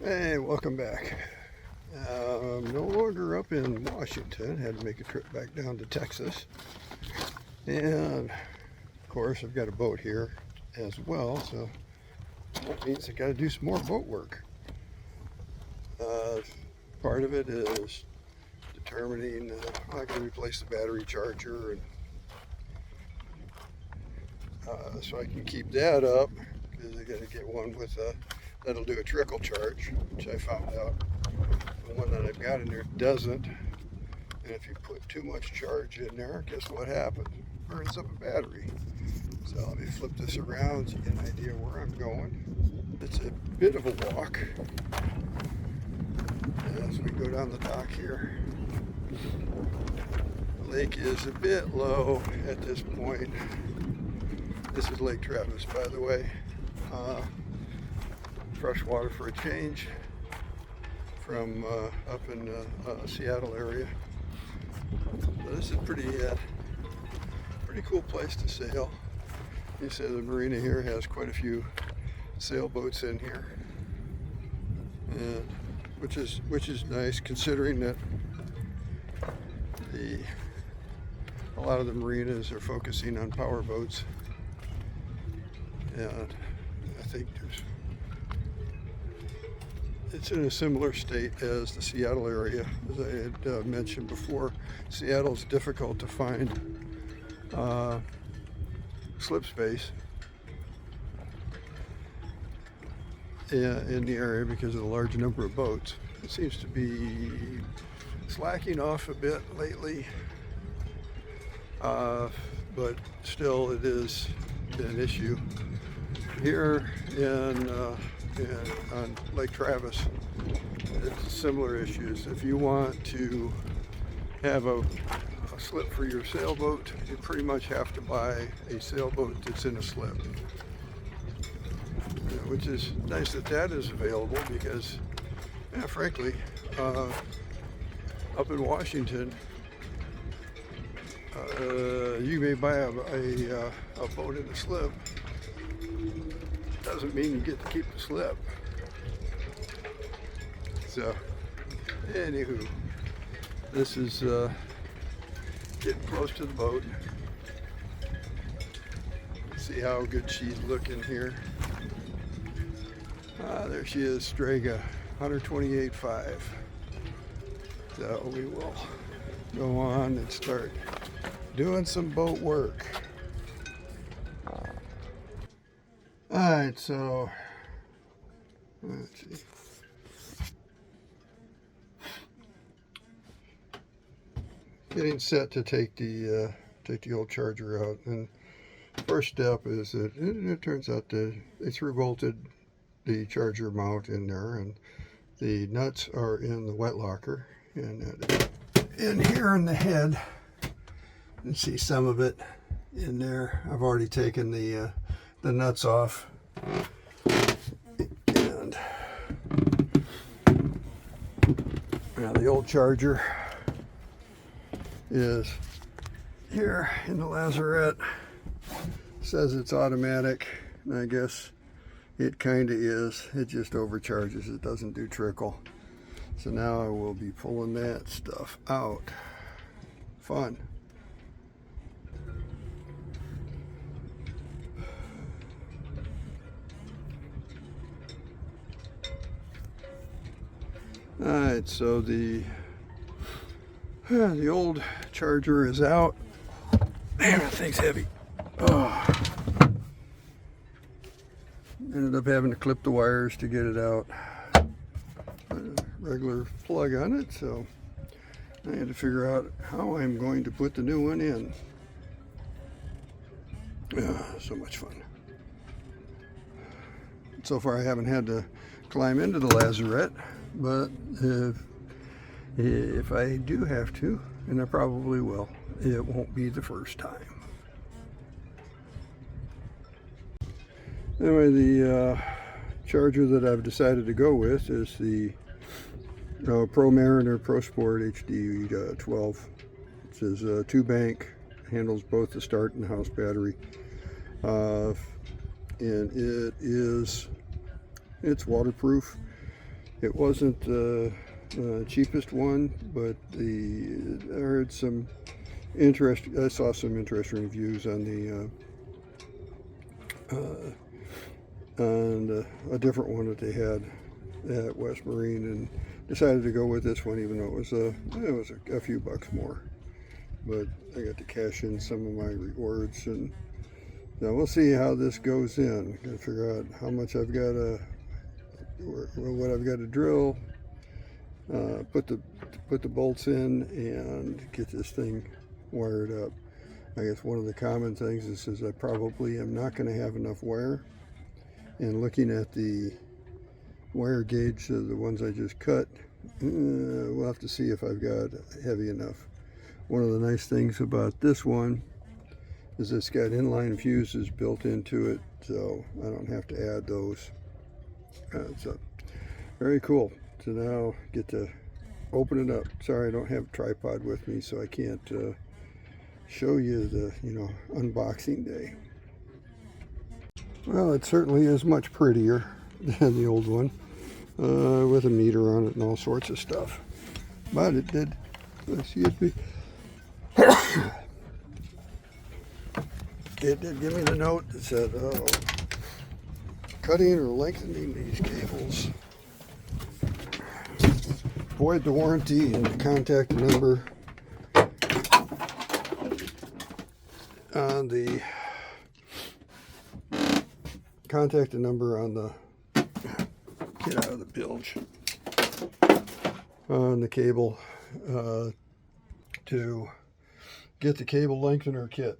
Hey, welcome back. I'm no longer up in Washington. Had to make a trip back down to Texas. And of course, I've got a boat here as well, so that means I got to do some more boat work. Part of it is determining how I can replace the battery charger, and so I can keep that up, because I got to get one with that'll do a trickle charge, which I found out the one that I've got in there doesn't. And if you put too much charge in there, guess what happens? It burns up a battery. So let me flip this around so you get an idea where I'm going. It's a bit of a walk as we go down the dock here. The lake is a bit low at this point. This is Lake Travis, by the way. Fresh water for a change from up in Seattle area. So this is pretty cool place to sail. You say the marina here has quite a few sailboats in here, and which is nice, considering that a lot of the marinas are focusing on power boats, and I think it's in a similar state as the Seattle area. As I had mentioned before, Seattle's difficult to find slip space in the area because of the large number of boats. It seems to be slacking off a bit lately, but still it is an issue. Here on Lake Travis, it's similar issues. If you want to have a slip for your sailboat, you pretty much have to buy a sailboat that's in a slip, which is nice that is available, because frankly, up in Washington, you may buy a boat in a slip. Doesn't mean you get to keep the slip. So, anywho, this is getting close to the boat. See how good she's looking here. There she is, Strega, 128.5. So we will go on and start doing some boat work. Alright, so let's see. Getting set to take the old charger out, and first step is that it turns out that they through-bolted the charger mount in there, and the nuts are in the wet locker, and in here in the head, you can see some of it in there. I've already taken the nuts off, and now the old charger is here in the lazarette. Says it's automatic, and I guess it kind of is. It just overcharges, it doesn't do trickle. So now I will be pulling that stuff out. Fun. Alright, so the old charger is out. Man, that thing's heavy. Oh. Ended up having to clip the wires to get it out. A regular plug on it, so I had to figure out how I'm going to put the new one in. So much fun. So far I haven't had to climb into the lazarette, but if I do have to, and I probably will, it won't be the first time. Anyway, the charger that I've decided to go with is the Pro Mariner Pro Sport HD 12. It says 2-bank, handles both the start and house battery, and it's waterproof. It wasn't the cheapest one, but I heard some interesting. I saw some interesting reviews on a different one that they had at West Marine, and decided to go with this one, even though it was a few bucks more. But I got to cash in some of my rewards, and now we'll see how this goes in. Got to figure out how much I've got to, what I've got to drill, put the bolts in, and get this thing wired up. I guess one of the common things is I probably am not going to have enough wire. And looking at the wire gauge, the ones I just cut, we'll have to see if I've got heavy enough. One of the nice things about this one is it's got inline fuses built into it, so I don't have to add those. So very cool. So now get to open it up. Sorry, I don't have a tripod with me, so I can't show you the unboxing day. Well, it certainly is much prettier than the old one, with a meter on it and all sorts of stuff. But it did, excuse me, it did give me the note that said, oh, cutting or lengthening these cables, void the warranty, and contact the number on the get out of the bilge on the cable to get the cable lengthener kit.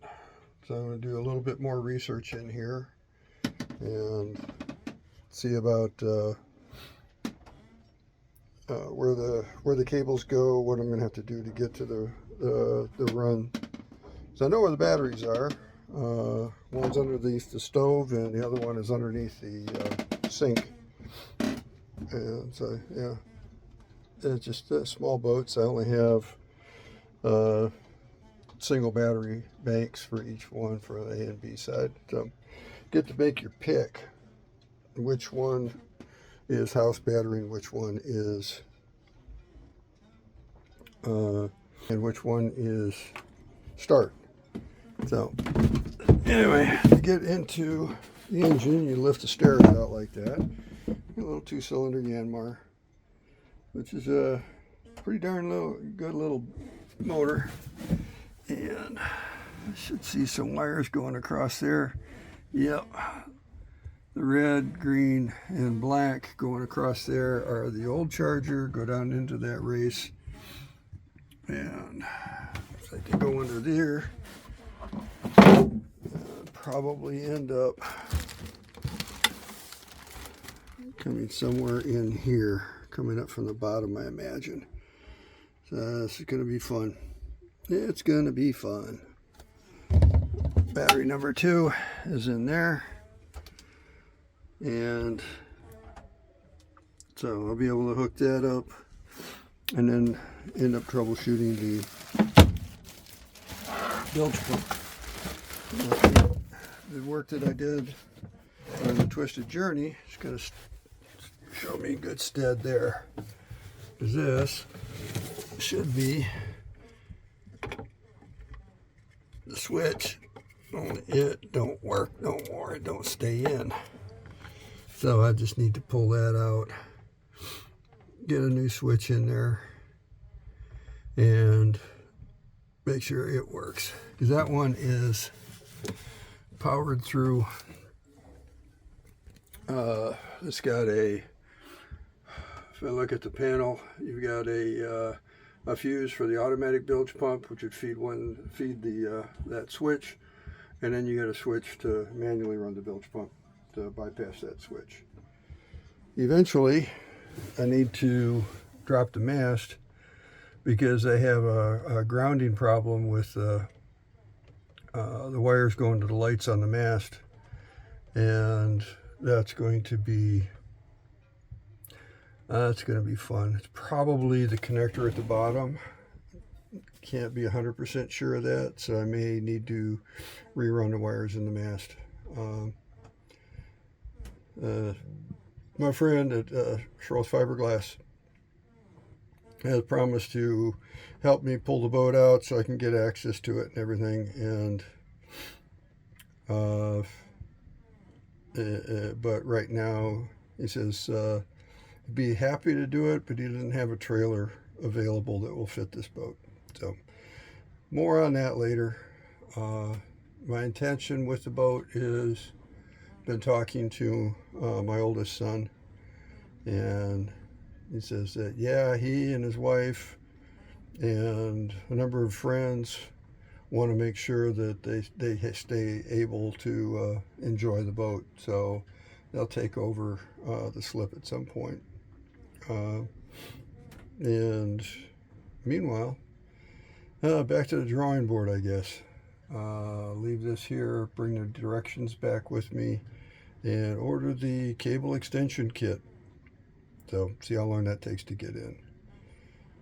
So I'm going to do a little bit more research in here and see about where the cables go, what I'm going to have to do to get to the run. So I know where the batteries are. One's underneath the stove, and the other one is underneath the sink. And so, yeah, it's just small boats. I only have single battery banks for each one for the A and B side. So get to make your pick. Which one is house battery and which one is which one is start. So anyway, to get into the engine, you lift the stairs out like that. A little 2-cylinder Yanmar, which is a pretty darn good little motor. And I should see some wires going across there. Yep. The red, green, and black going across there are the old charger. Go down into that race. And if I can go under there, probably end up coming somewhere in here, coming up from the bottom, I imagine. So this is going to be fun. It's going to be fun. Battery number 2 is in there. And so I'll be able to hook that up and then end up troubleshooting the bilge pump. The work that I did on the Twisted Journey is going to show me good stead there. This should be the switch, only it don't work no more. It don't stay in. So I just need to pull that out, get a new switch in there, and make sure it works. Because that one is powered through, it's got a, if I look at the panel, you've got a fuse for the automatic bilge pump, which would feed that switch, and then you got a switch to manually run the bilge pump to bypass that switch. Eventually, I need to drop the mast because I have a grounding problem with the wires going to the lights on the mast, and that's going to be fun. It's probably the connector at the bottom. Can't be 100% sure of that, so I may need to rerun the wires in the mast. my friend at Charles Fiberglass has promised to help me pull the boat out so I can get access to it and everything. And but right now he says he'd be happy to do it, but he doesn't have a trailer available that will fit this boat. So more on that later. My intention with the boat is been talking to my oldest son, and he says that he and his wife and a number of friends want to make sure that they stay able to enjoy the boat, so they'll take over the slip at some point. And meanwhile, back to the drawing board, I guess. Leave this here, bring the directions back with me, and order the cable extension kit. So see how long that takes to get in.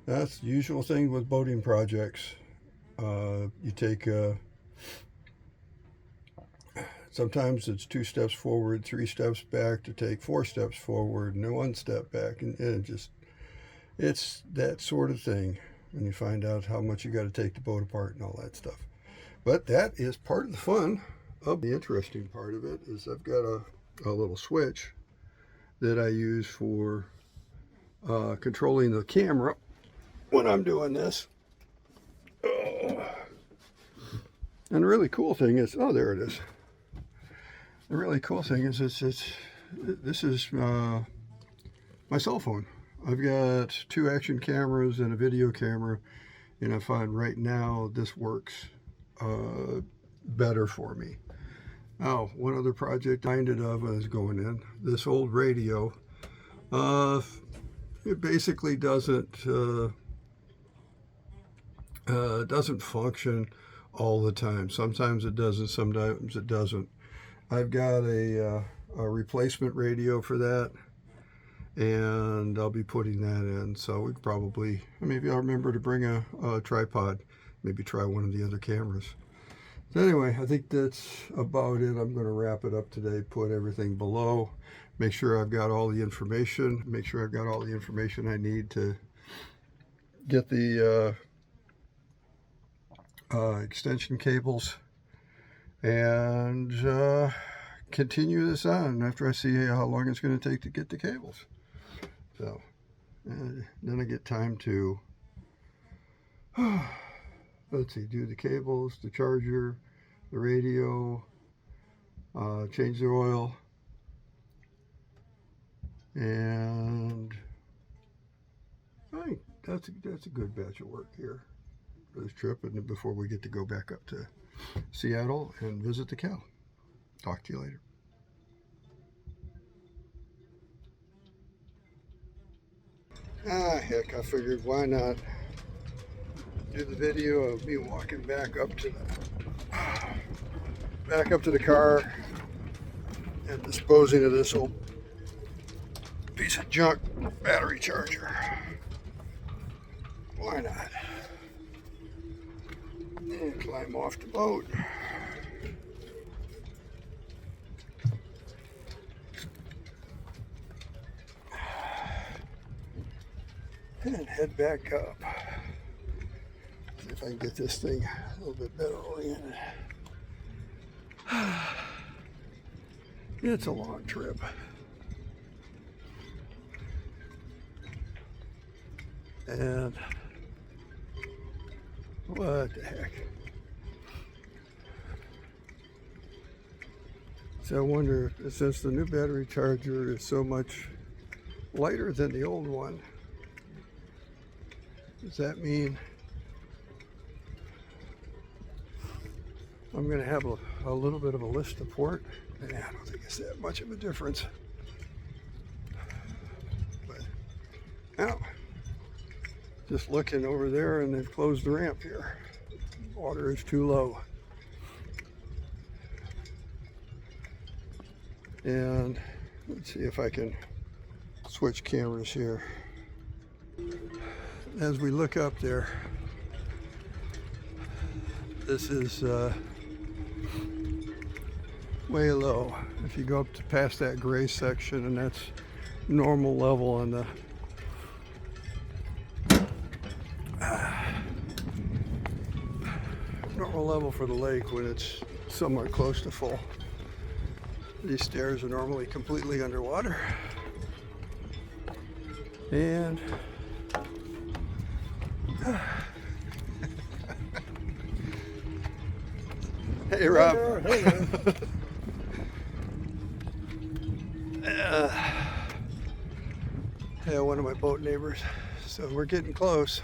That's the usual thing with boating projects. You take sometimes it's 2 steps forward, 3 steps back, to take 4 steps forward and 1 step back, and it's that sort of thing when you find out how much you got to take the boat apart and all that stuff. But that is part of the fun. The interesting part of it is I've got a little switch that I use for controlling the camera when I'm doing this. And the really cool thing is, there it is. The really cool thing is this is my cell phone. I've got 2 action cameras and a video camera, and I find right now this works better for me. Now, one other project I minded of is going in. This old radio, it basically doesn't function all the time. Sometimes it does, and sometimes it doesn't. I've got a replacement radio for that, and I'll be putting that in. So we probably, maybe I'll remember to bring a tripod, maybe try one of the other cameras. So anyway, I think that's about it. I'm going to wrap it up today, put everything below, make sure I've got all the information, I need to get the extension cables, and continue this on after I see how long it's going to take to get the cables. So then I get time to let's see, do the cables, the charger, the radio, change the oil, and I think that's a good batch of work here for this trip, and before we get to go back up to Seattle and visit the cow. Talk to you later. Heck, I figured why not do the video of me walking back up to the car and disposing of this old piece of junk battery charger. Why not? And climb off the boat. And head back up. See if I can get this thing a little bit better oriented. It's a long trip. And what the heck? So I wonder, since the new battery charger is so much lighter than the old one, does that mean I'm going to have a little bit of a lift support? I don't think it's that much of a difference. But now, just looking over there, and they've closed the ramp here. Water is too low. And let's see if I can switch cameras here. As we look up there, this is way low. If you go up to past that gray section, and that's normal level on the normal level for the lake when it's somewhat close to full. These stairs are normally completely underwater. And hey, Rob. Hey there. Yeah, one of my boat neighbors. So we're getting close.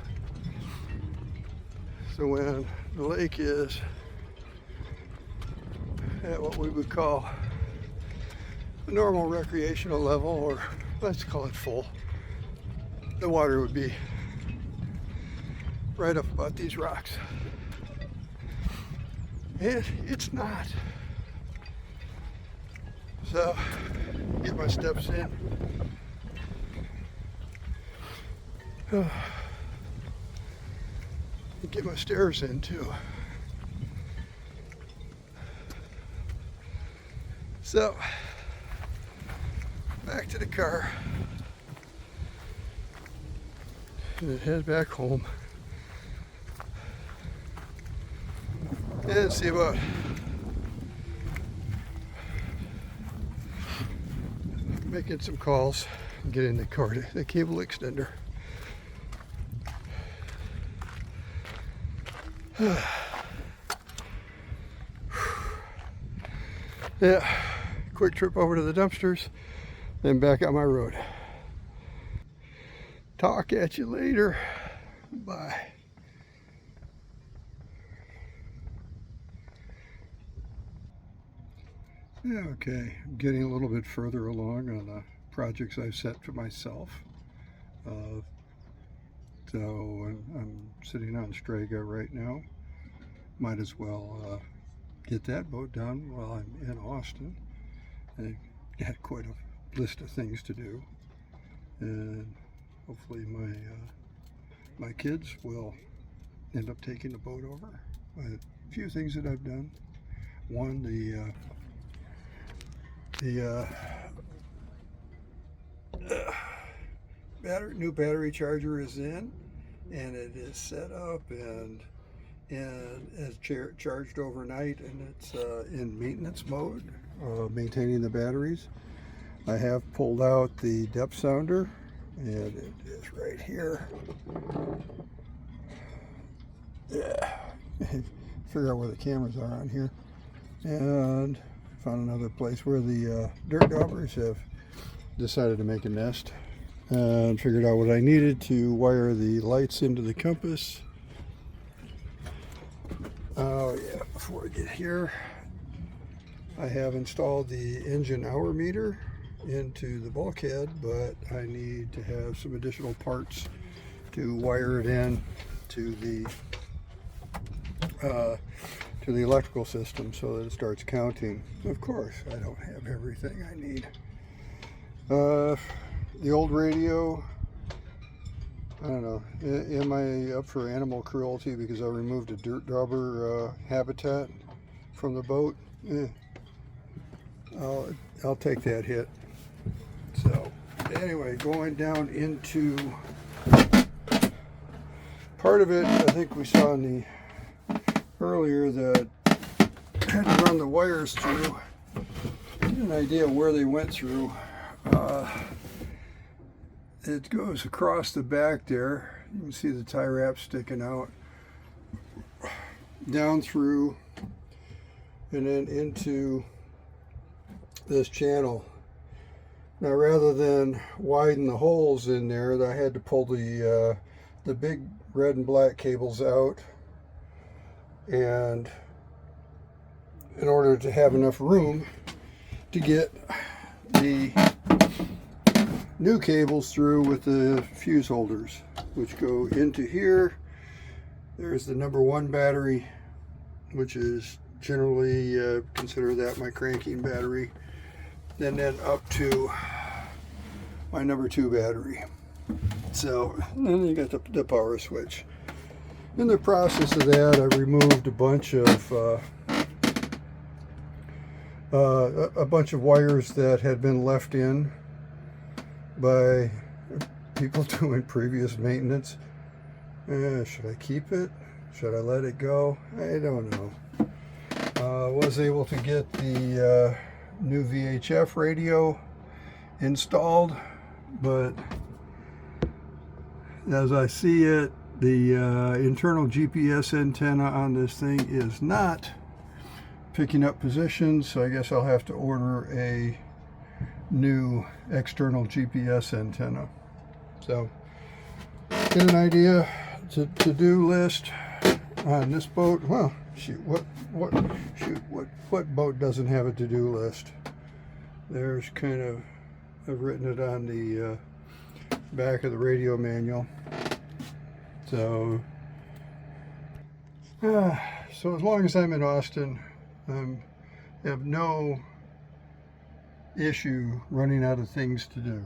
So when the lake is at what we would call a normal recreational level, or let's call it full, the water would be right up about these rocks. And it's not. So, get my steps in. Get my stairs in too. So, back to the car and head back home and see about making some calls and getting the cable extender. Yeah, quick trip over to the dumpsters, then back on my road. Talk at you later. Bye. Yeah, okay, I'm getting a little bit further along on the projects I've set for myself. So I'm sitting on Strega right now. Might as well get that boat done while I'm in Austin. I got quite a list of things to do, and hopefully my kids will end up taking the boat over. A few things that I've done. One, the new battery charger is in, and it is set up and is charged overnight, and it's in maintenance mode, maintaining the batteries. I have pulled out the depth sounder, and it is right here. Yeah, figure out where the cameras are on here, and found another place where the dirt daubers have decided to make a nest, and figured out what I needed to wire the lights into the compass. Oh yeah, before I get here, I have installed the engine hour meter into the bulkhead, but I need to have some additional parts to wire it in to the electrical system so that it starts counting. Of course, I don't have everything I need. The old radio, I don't know, am I up for animal cruelty because I removed a dirt dauber habitat from the boat? I'll take that hit. So anyway, going down into part of it, I think we saw in the earlier that I had to run the wires through, get an idea where they went through. It goes across the back there. You can see the tie wrap sticking out, down through, and then into this channel. Now, rather than widen the holes in there, I had to pull the big red and black cables out, and in order to have enough room to get the new cables through with the fuse holders, which go into here. There's the number 1 battery, which is generally consider that my cranking battery, and then up to my number 2 battery. So, and then you got the power switch. In the process of that, I removed a bunch of wires that had been left in by people doing previous maintenance. Should I keep it? Should I let it go? I don't know. Was able to get the new VHF radio installed, but as I see it, the internal GPS antenna on this thing is not picking up positions, so I guess I'll have to order a new external GPS antenna. So, get an idea. To-do list on this boat. Well, shoot, what boat doesn't have a to-do list? There's kind of, I've written it on the back of the radio manual. So so as long as I'm in Austin, I have no issue running out of things to do.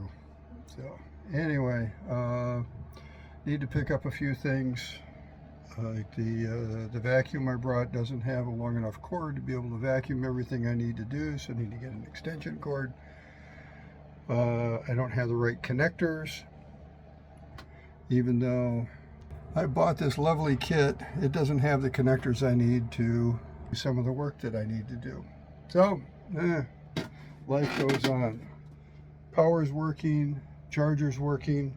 So anyway, need to pick up a few things. Like the vacuum I brought doesn't have a long enough cord to be able to vacuum everything I need to do, so I need to get an extension cord. I don't have the right connectors, even though I bought this lovely kit. It doesn't have the connectors I need to do some of the work that I need to do. So, life goes on. Power's working, charger's working.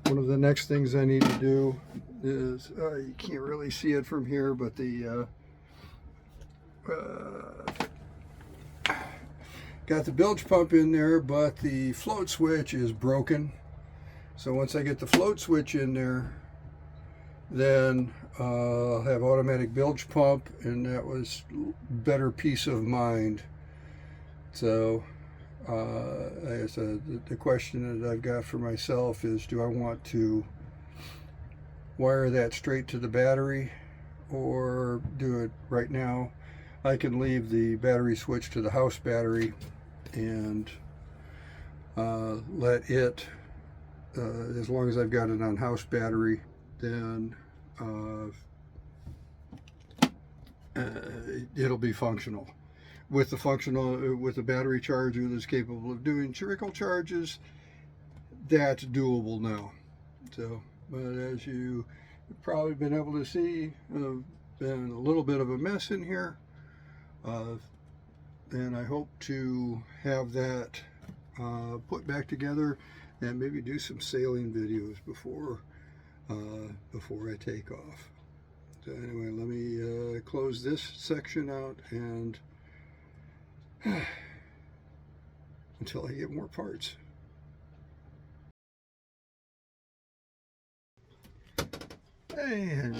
One of the next things I need to do is, you can't really see it from here, but the got the bilge pump in there, but the float switch is broken. So once I get the float switch in there, then I'll have automatic bilge pump, and that was better peace of mind. So I guess the question that I've got for myself is, do I want to wire that straight to the battery or do it right now? I can leave the battery switch to the house battery and let it, as long as I've got it on house battery, then it'll be functional. With the battery charger that's capable of doing trickle charges, that's doable now. So, but as you've probably been able to see, been a little bit of a mess in here, and I hope to have that put back together and maybe do some sailing videos before I take off. So anyway, let me close this section out and until I get more parts. Hey, and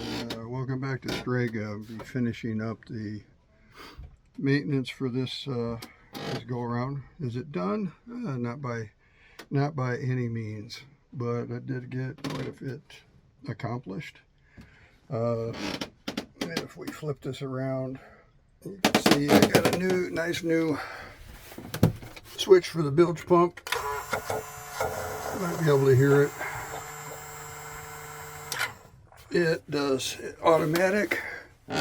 welcome back to Strega. I'll be finishing up the maintenance for this go around. Is it done? Not by any means, but I did get quite a bit accomplished. And if we flip this around, you can see I got a nice new switch for the bilge pump. You might be able to hear it. It does automatic. We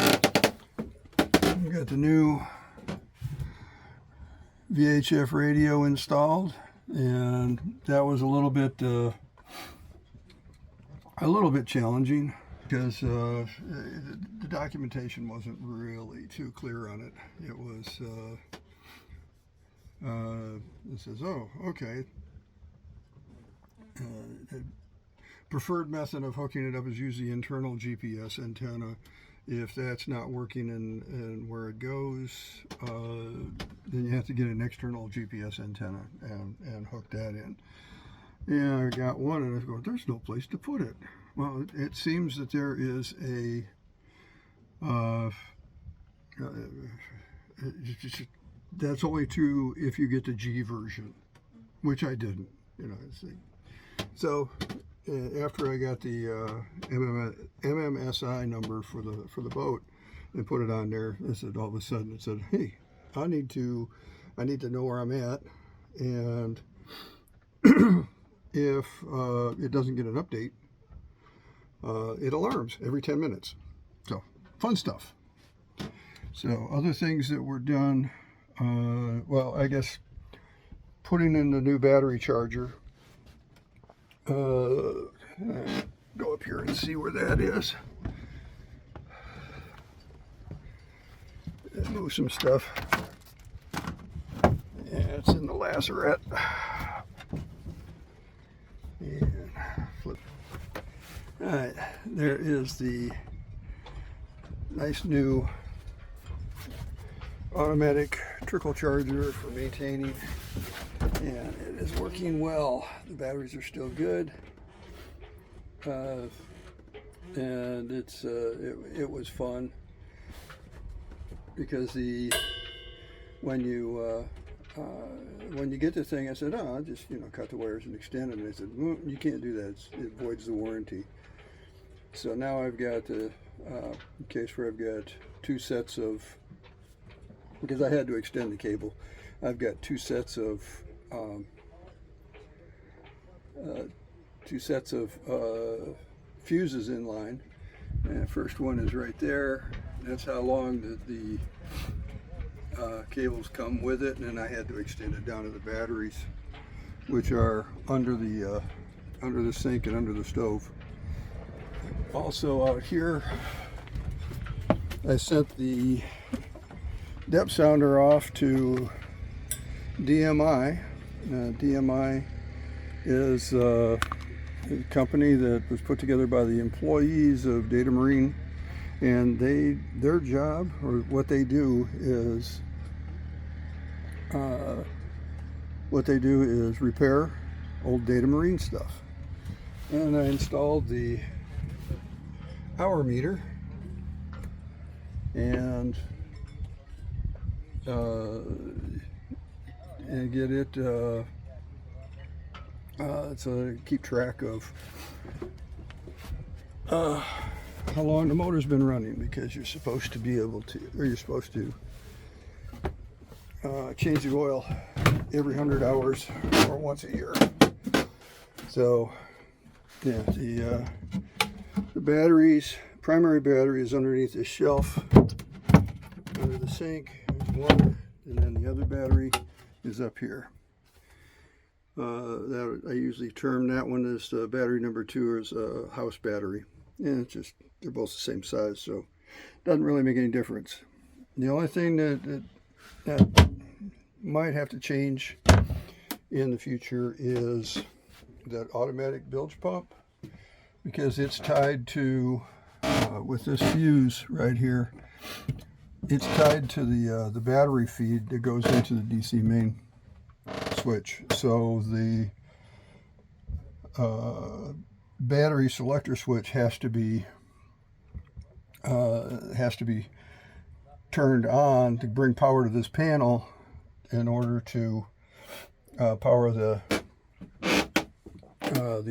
got the new VHF radio installed, and that was a little bit challenging because the documentation wasn't really too clear on it. It was it says, oh, okay. Preferred method of hooking it up is use the internal GPS antenna. If that's not working and where it goes, then you have to get an external GPS antenna and hook that in. Yeah, I got one, and I was going, there's no place to put it. Well, it seems that there is a that's only true if you get the G version, which I didn't. So after I got the MMSI number for the boat and put it on there, I said, all of a sudden it said, hey, I need to know where I'm at, and if it doesn't get an update, it alarms every 10 minutes. So fun stuff. So other things that were done, well, I guess putting in the new battery charger. Go up here and see where that is. And move some stuff. Yeah, it's in the lazarette. And flip. All right, there is the nice new automatic trickle charger for maintaining, and it is working well. The batteries are still good, and it was fun because when you get the thing, I said, oh, I'll just cut the wires and extend them. And they said, well, you can't do that. It voids the warranty. So now I've got a case where I've got two sets of, because I had to extend the cable, I've got two sets of fuses in line. And the first one is right there. That's how long the cables come with it, and then I had to extend it down to the batteries, which are under the sink and under the stove. Also out here, I sent the depth sounder off to DMI. DMI is a company that was put together by the employees of Data Marine, and their job, or what they do is repair old Data Marine stuff. And I installed the hour meter and get it so keep track of how long the motor's been running, because you're supposed to be able to, or you're supposed to change the oil every 100 hours or once a year. So yeah, the batteries, primary battery is underneath this shelf under the sink. There's one, and then the other battery is up here. That I usually term that one as battery number 2, is a house battery. And it's just, they're both the same size, so it doesn't really make any difference. The only thing that might have to change in the future is that automatic bilge pump, because it's tied to, with this fuse right here, it's tied to the battery feed that goes into the DC main switch. So the battery selector switch has to be turned on to bring power to this panel in order to power the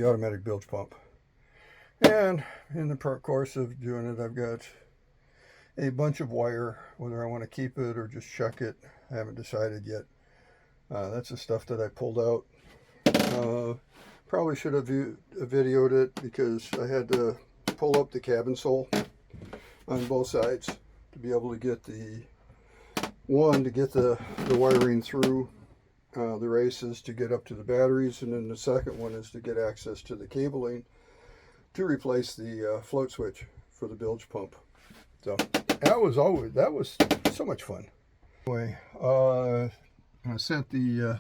automatic bilge pump. And in the course of doing it, I've got a bunch of wire, whether I want to keep it or just chuck it, I haven't decided yet. That's the stuff that I pulled out. Probably should have videoed it, because I had to pull up the cabin sole on both sides to be able to get the wiring through the races to get up to the batteries, and then the second one is to get access to the cabling to replace the float switch for the bilge pump. So that was so much fun. Anyway, I sent the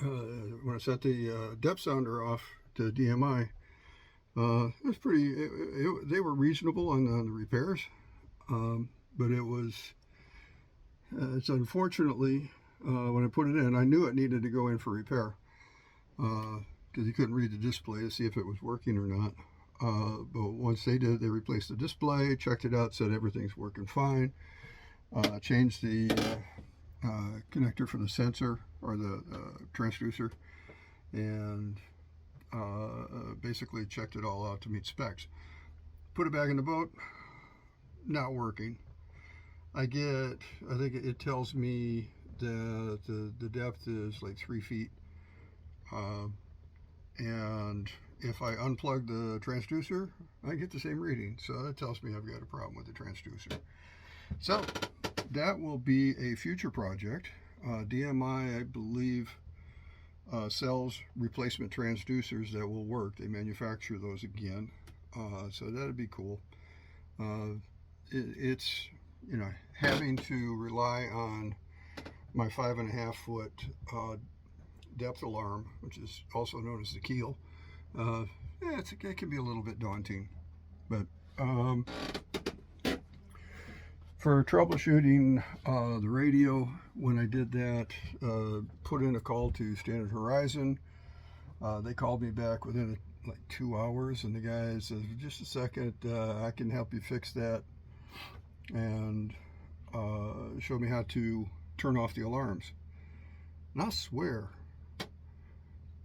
when I sent the depth sounder off to DMI, it was pretty. They were reasonable on the repairs, but it's unfortunately when I put it in, I knew it needed to go in for repair, because you couldn't read the display to see if it was working or not. But once they did, they replaced the display, checked it out, said everything's working fine. Changed the connector for the sensor, or the transducer, and basically checked it all out to meet specs. Put it back in the boat, not working. I think it tells me that the depth is like 3 feet, and if I unplug the transducer, I get the same reading. So that tells me I've got a problem with the transducer. So that will be a future project. DMI, I believe, sells replacement transducers that will work. They manufacture those again, so that'd be cool. It's, you know, having to rely on my 5.5 foot depth alarm, which is also known as the keel. It can be a little bit daunting, but for troubleshooting the radio, when I did that, put in a call to Standard Horizon. They called me back within like 2 hours, and the guy says, just a second, I can help you fix that, and showed me how to turn off the alarms. And I swear,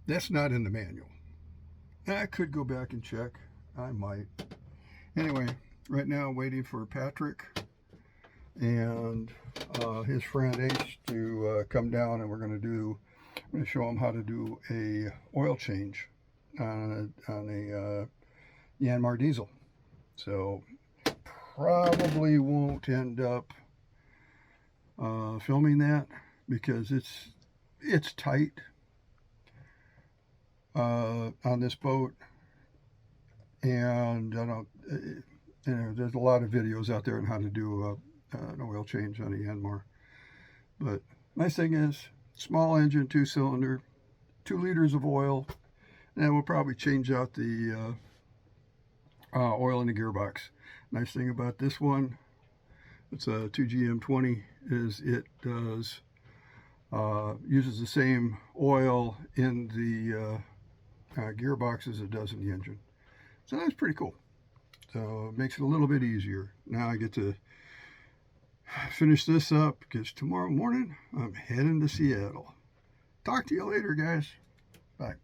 that's not in the manual. I could go back and check. I might. Anyway, right now waiting for Patrick and his friend H to come down, and I'm going to show him how to do a oil change on a Yanmar diesel. So probably won't end up filming that because it's tight on this boat, and I don't, you know, there's a lot of videos out there on how to do an oil change on a Yanmar. But nice thing is, small engine, 2-cylinder, 2 liters of oil, and we'll probably change out the oil in the gearbox. Nice thing about this one, it's a 2GM20, is it does uses the same oil in the gearbox as it does in the engine. So that's pretty cool. So it makes it a little bit easier. Now I get to finish this up because tomorrow morning I'm heading to Seattle. Talk to you later, guys. Bye.